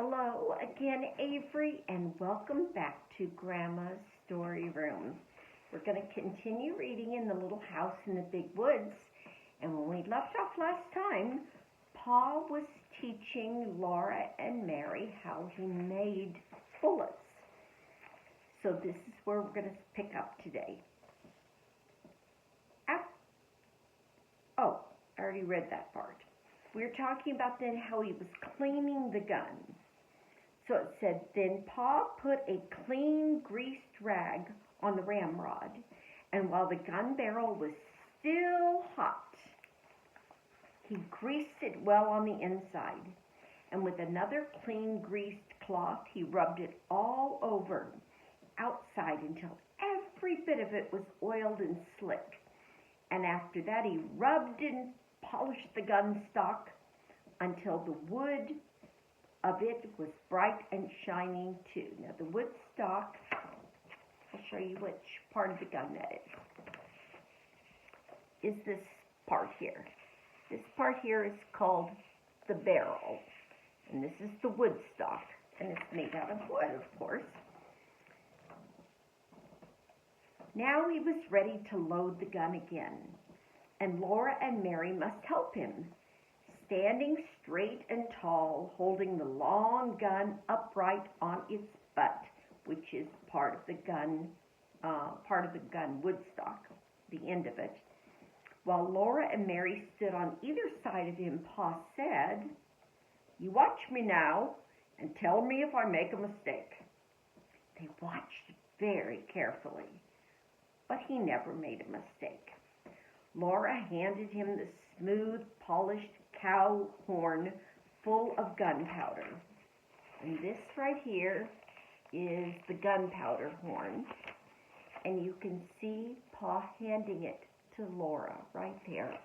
Hello again, Avery, and welcome back to Grandma's Story Room. We're going to continue reading in The Little House in the Big Woods. And when we left off last time, Pa was teaching Laura and Mary how he made bullets. So this is where we're going to pick up today. I already read that part. We were talking about then how he was cleaning the gun. So it said, then Pa put a clean greased rag on the ramrod, and while the gun barrel was still hot, he greased it well on the inside, and with another clean greased cloth, he rubbed it all over, outside, until every bit of it was oiled and slick. And after that, he rubbed and polished the gun stock until the wood of it was bright and shining too. Now the wood stock, I'll show you which part of the gun that is this part here. This part here is called the barrel, and this is the wood stock, and it's made out of wood, of course. Now he was ready to load the gun again, and Laura and Mary must help him, standing straight and tall, holding the long gun upright on its butt, which is part of the gun wood stock, the end of it. While Laura and Mary stood on either side of him, Pa said, "You watch me now and tell me if I make a mistake." They watched very carefully, but he never made a mistake. Laura handed him the smooth, polished cow horn full of gunpowder. And this right here is the gunpowder horn. And you can see Pa handing it to Laura right there.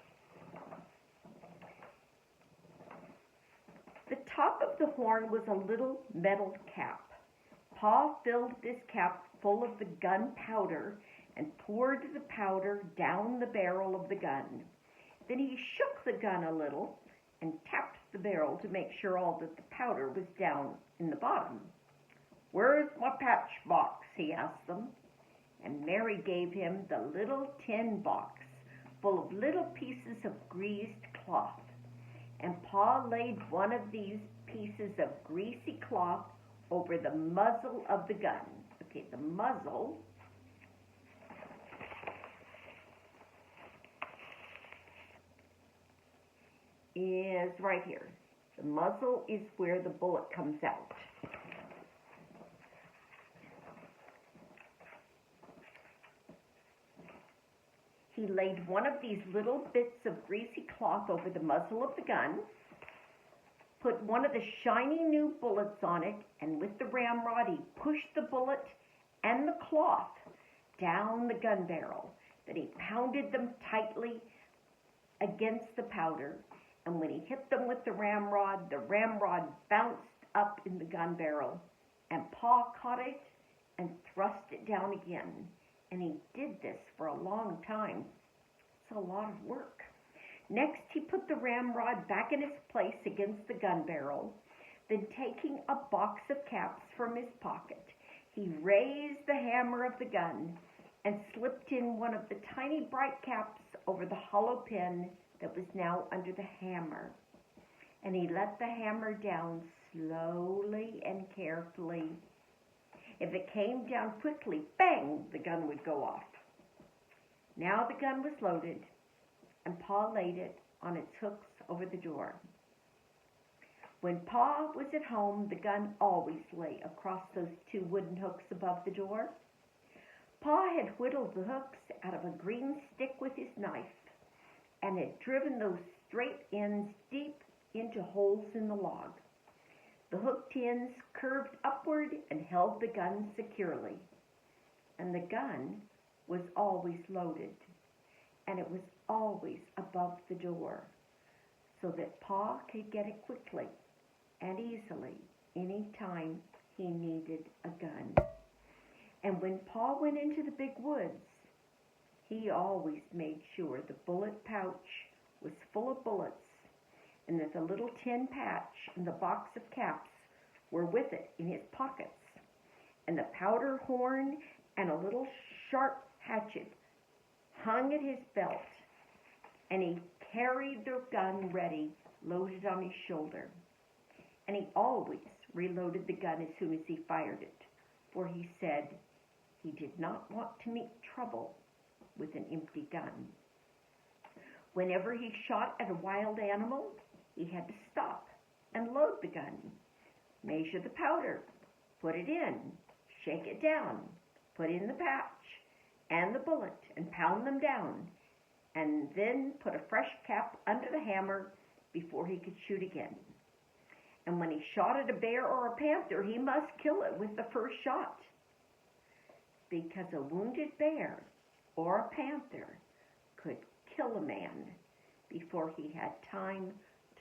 The top of the horn was a little metal cap. Pa filled this cap full of the gunpowder and poured the powder down the barrel of the gun. Then he shook the gun a little and tapped the barrel to make sure all that the powder was down in the bottom. "Where's my patch box?" he asked them. And Mary gave him the little tin box full of little pieces of greased cloth. And Pa laid one of these pieces of greasy cloth over the muzzle of the gun. Okay, the muzzle is right here. The muzzle is where the bullet comes out. He laid one of these little bits of greasy cloth over the muzzle of the gun, put one of the shiny new bullets on it, and with the ramrod he pushed the bullet and the cloth down the gun barrel. Then he pounded them tightly against the powder, and when he hit them with the ramrod bounced up in the gun barrel, and Pa caught it and thrust it down again. And he did this for a long time. It's a lot of work. Next, he put the ramrod back in its place against the gun barrel. Then, taking a box of caps from his pocket, he raised the hammer of the gun and slipped in one of the tiny bright caps over the hollow pin that was now under the hammer. And he let the hammer down slowly and carefully. If it came down quickly, bang, the gun would go off. Now the gun was loaded, and Pa laid it on its hooks over the door. When Pa was at home, the gun always lay across those two wooden hooks above the door. Pa had whittled the hooks out of a green stick with his knife, and had driven those straight ends deep into holes in the log. The hooked ends curved upward and held the gun securely. And the gun was always loaded, and it was always above the door, so that Pa could get it quickly and easily any time he needed a gun. And when Pa went into the big woods, he always made sure the bullet pouch was full of bullets, and that the little tin patch and the box of caps were with it in his pockets, and the powder horn and a little sharp hatchet hung at his belt, and he carried the gun ready, loaded on his shoulder. And he always reloaded the gun as soon as he fired it, for he said he did not want to meet trouble with an empty gun. Whenever he shot at a wild animal, he had to stop and load the gun, measure the powder, put it in, shake it down, put in the patch and the bullet and pound them down, and then put a fresh cap under the hammer before he could shoot again. And when he shot at a bear or a panther, he must kill it with the first shot, because a wounded bear or a panther could kill a man before he had time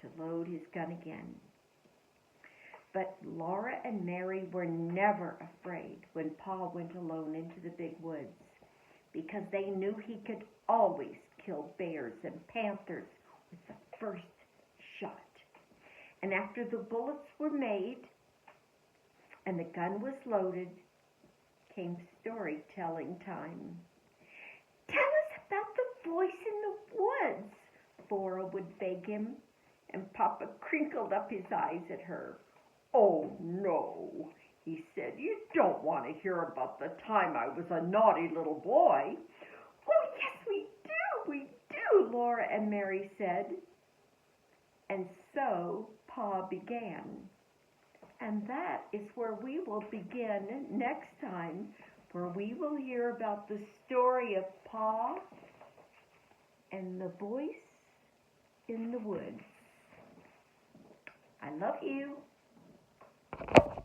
to load his gun again. But Laura and Mary were never afraid when Pa went alone into the big woods, because they knew he could always kill bears and panthers with the first shot. And after the bullets were made and the gun was loaded, came storytelling time. "Tell us about the voice in the woods," Laura would beg him, and Papa crinkled up his eyes at her. "Oh, no," he said. "You don't want to hear about the time I was a naughty little boy." "Oh, yes, we do," Laura and Mary said. And so Pa began. And that is where we will begin next time, where we will hear about the story of Pa and the voice in the woods. I love you.